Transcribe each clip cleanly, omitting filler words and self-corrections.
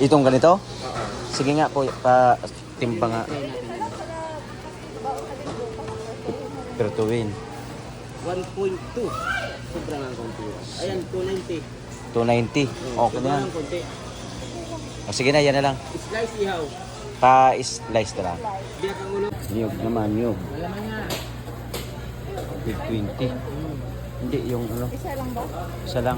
Itong ganito? Oo. Sige nga po, pa timba nga. Try natin. Pertuwin. 1.2. Sobrang ang konti. Ayan, 290. 290. Okay na yan. Sobrang konti. O, sige na, yan na lang. Slice ihaw. Pa-slice na lang. Biyak ang ulo. Niyog naman, niyog. Malaman niya. Big 20. Hindi, yung ano. Isa lang ba? Isa lang.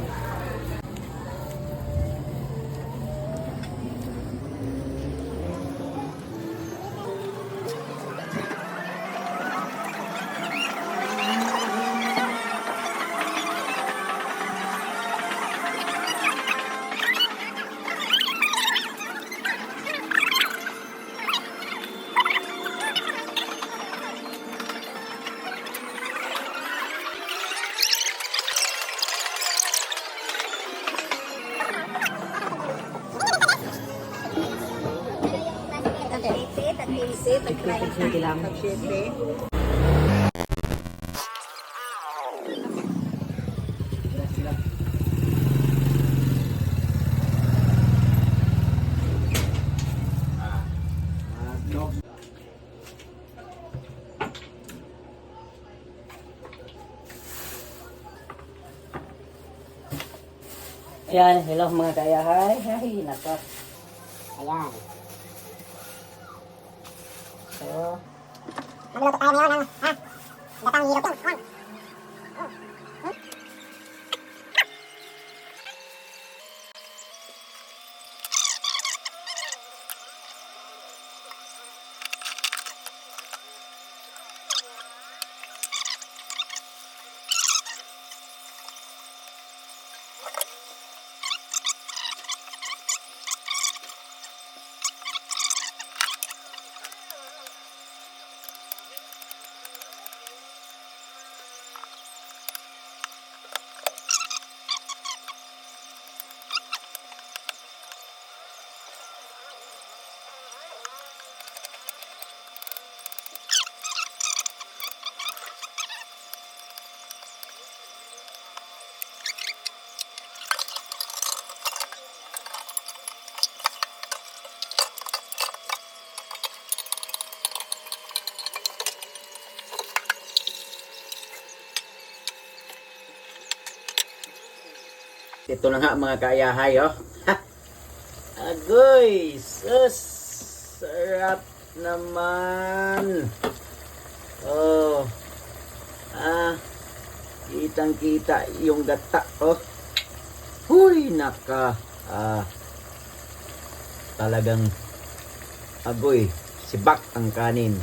Tag-20 lang. Ayan, hello mga kayahay. Ay, naka. Ayan. So, Magluluto tayo ngayon, ano? Ha? Gatang hirap yan. Juan. Ito na nga mga kaayahay, oh. Agoy! Sus! Sarap naman! Oh! Kitang-kita yung gata, oh. Huy! Naka! Talagang agoy! Sibak ang kanin.